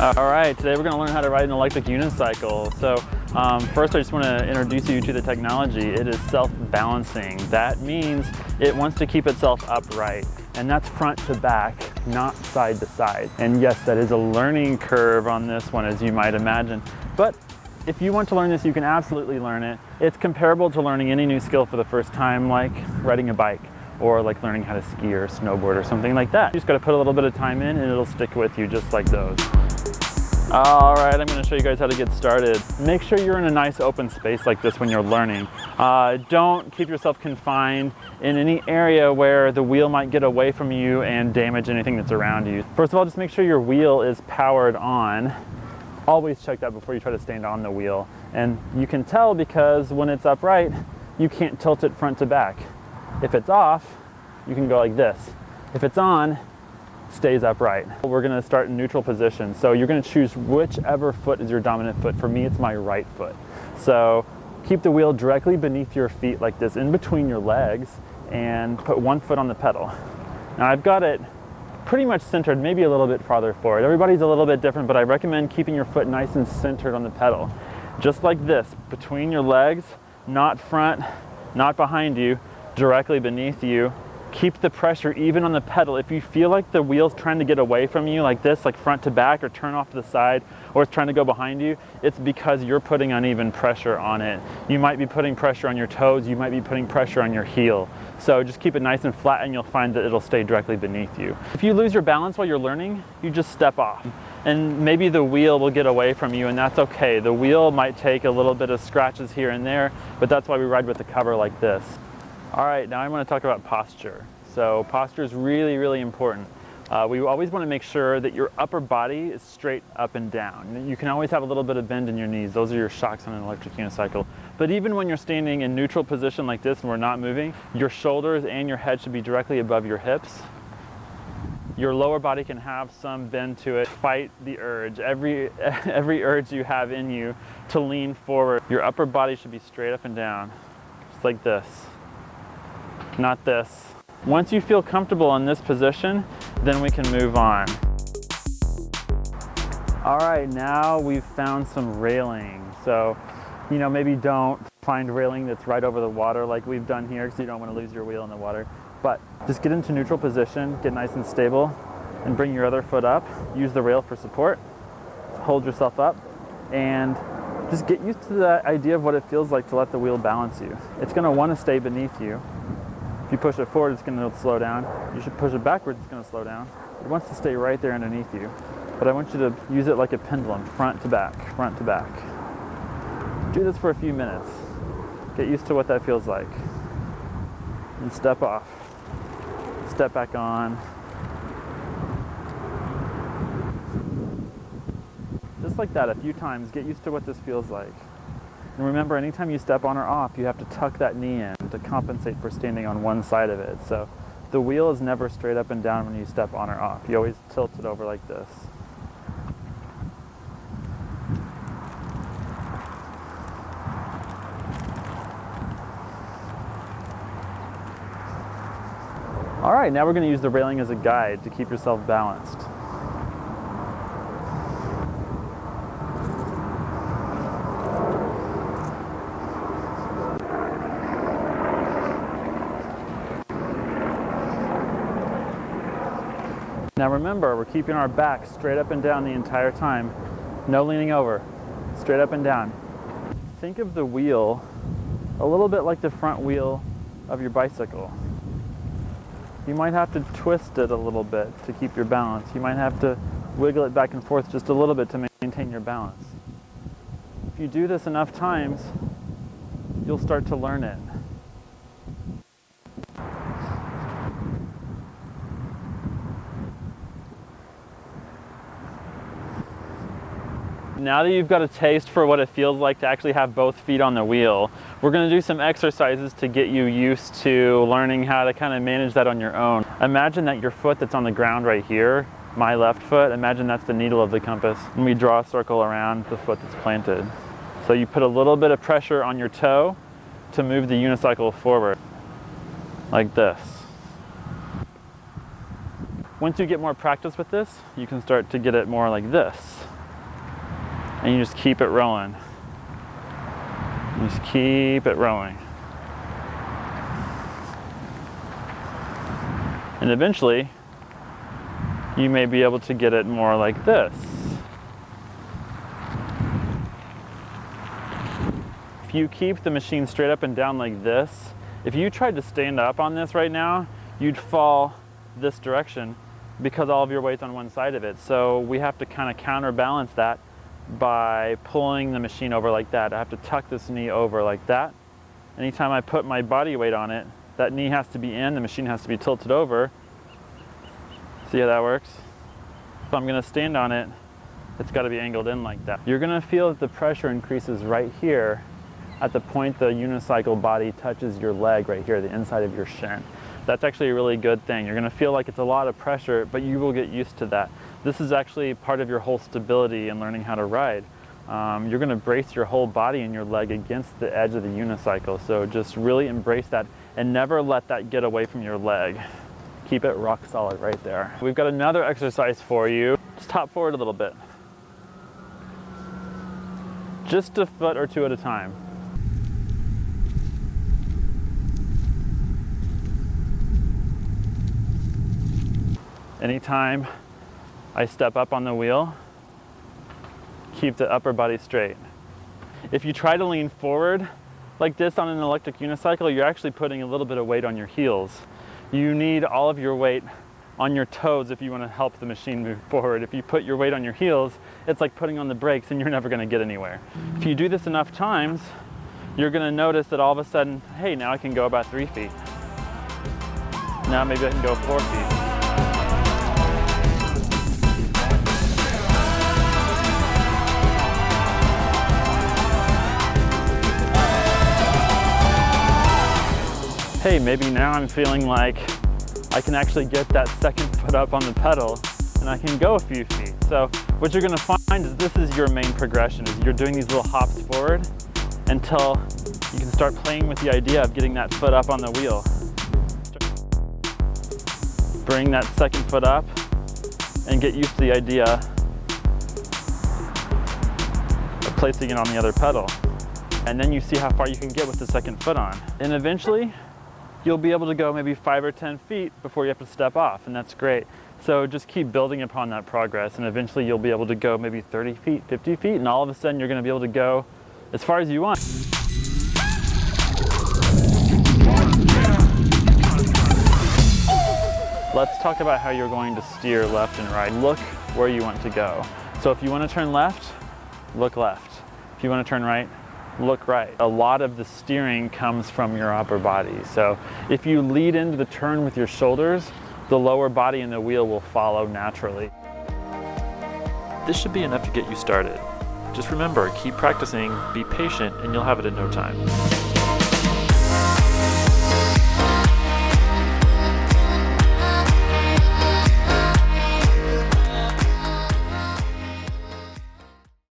All right, today we're going to learn how to ride an electric unicycle. So first I just want to introduce you to the technology. It is self-balancing. That means it wants to keep itself upright, and that's front to back, not side to side. And yes, that is a learning curve on this one, as you might imagine. But if you want to learn this, you can absolutely learn it. It's comparable to learning any new skill for the first time, like riding a bike, or like learning how to ski or snowboard or something like that. You just got to put a little bit of time in and it'll stick with you just like those. All right, I'm going to show you guys how to get started. Make sure you're in a nice open space like this when you're learning. Don't keep yourself confined in any area where the wheel might get away from you and damage anything that's around you. First of all, just make sure your wheel is powered on. Always check that before you try to stand on the wheel. And you can tell because when it's upright, you can't tilt it front to back. If it's off, you can go like this. If it's on, stays upright. We're going to start in neutral position. So you're going to choose whichever foot is your dominant foot. For me, it's my right foot. So keep the wheel directly beneath your feet like this, in between your legs, and put one foot on the pedal. Now I've got it pretty much centered, maybe a little bit farther forward. Everybody's a little bit different, but I recommend keeping your foot nice and centered on the pedal. Just like this, between your legs, not front, not behind you, directly beneath you. Keep the pressure even on the pedal. If you feel like the wheel's trying to get away from you like this, like front to back or turn off to the side, or it's trying to go behind you, it's because you're putting uneven pressure on it. You might be putting pressure on your toes, you might be putting pressure on your heel. So just keep it nice and flat and you'll find that it'll stay directly beneath you. If you lose your balance while you're learning, you just step off. And maybe the wheel will get away from you, and that's okay. The wheel might take a little bit of scratches here and there, but that's why we ride with the cover like this. All right, now I want to talk about posture. So posture is really, really important. We always want to make sure that your upper body is straight up and down. You can always have a little bit of bend in your knees. Those are your shocks on an electric unicycle. But even when you're standing in neutral position like this and we're not moving, your shoulders and your head should be directly above your hips. Your lower body can have some bend to it. Fight the urge, every urge you have in you to lean forward. Your upper body should be straight up and down, just like this. Not this. Once you feel comfortable in this position, then we can move on. All right, now we've found some railing. So, maybe don't find railing that's right over the water like we've done here, because you don't want to lose your wheel in the water. But just get into neutral position, get nice and stable, and bring your other foot up. Use the rail for support. Hold yourself up, and just get used to the idea of what it feels like to let the wheel balance you. It's going to want to stay beneath you. If you push it forward, it's going to slow down. You should push it backwards, it's going to slow down. It wants to stay right there underneath you. But I want you to use it like a pendulum, front to back, front to back. Do this for a few minutes. Get used to what that feels like. And step off. Step back on. Just like that a few times. Get used to what this feels like. And remember, anytime you step on or off, you have to tuck that knee in to compensate for standing on one side of it. So the wheel is never straight up and down when you step on or off. You always tilt it over like this. All right, now we're going to use the railing as a guide to keep yourself balanced. Now remember, we're keeping our back straight up and down the entire time. No leaning over, straight up and down. Think of the wheel a little bit like the front wheel of your bicycle. You might have to twist it a little bit to keep your balance. You might have to wiggle it back and forth just a little bit to maintain your balance. If you do this enough times, you'll start to learn it. Now that you've got a taste for what it feels like to actually have both feet on the wheel, we're going to do some exercises to get you used to learning how to kind of manage that on your own. Imagine that your foot that's on the ground right here, my left foot, imagine that's the needle of the compass. And we draw a circle around the foot that's planted. So you put a little bit of pressure on your toe to move the unicycle forward, like this. Once you get more practice with this, you can start to get it more like this. and you just keep it rolling. You just keep it rolling. And eventually, you may be able to get it more like this. If you keep the machine straight up and down like this, if you tried to stand up on this right now, you'd fall this direction because all of your weight's on one side of it. So we have to kind of counterbalance that by pulling the machine over like that. I have to tuck this knee over like that. Anytime I put my body weight on it, that knee has to be in, the machine has to be tilted over. See how that works? If I'm gonna stand on it, it's gotta be angled in like that. You're gonna feel that the pressure increases right here at the point the unicycle body touches your leg right here, the inside of your shin. That's actually a really good thing. You're gonna feel like it's a lot of pressure, but you will get used to that. This is actually part of your whole stability in learning how to ride. You're gonna brace your whole body and your leg against the edge of the unicycle. So just really embrace that and never let that get away from your leg. Keep it rock solid right there. We've got another exercise for you. Just hop forward a little bit. Just a foot or two at a time. Anytime I step up on the wheel, keep the upper body straight. If you try to lean forward like this on an electric unicycle, you're actually putting a little bit of weight on your heels. You need all of your weight on your toes if you want to help the machine move forward. If you put your weight on your heels, it's like putting on the brakes and you're never going to get anywhere. If you do this enough times, you're going to notice that all of a sudden, hey, now I can go about 3 feet. Now maybe I can go 4 feet. Hey, maybe now I'm feeling like I can actually get that second foot up on the pedal and I can go a few feet. So what you're gonna find is this is your main progression, is you're doing these little hops forward until you can start playing with the idea of getting that foot up on the wheel. Bring that second foot up and get used to the idea of placing it on the other pedal. And then you see how far you can get with the second foot on. And eventually, you'll be able to go maybe 5 or 10 feet before you have to step off, and that's great. So just keep building upon that progress, and eventually you'll be able to go maybe 30 feet, 50 feet, and all of a sudden you're gonna be able to go as far as you want. Let's talk about how you're going to steer left and right. Look where you want to go. So if you want to turn left, look left. If you want to turn right, look right. A lot of the steering comes from your upper body. So if you lead into the turn with your shoulders, the lower body and the wheel will follow naturally. This should be enough to get you started. Just remember, keep practicing, be patient, and you'll have it in no time.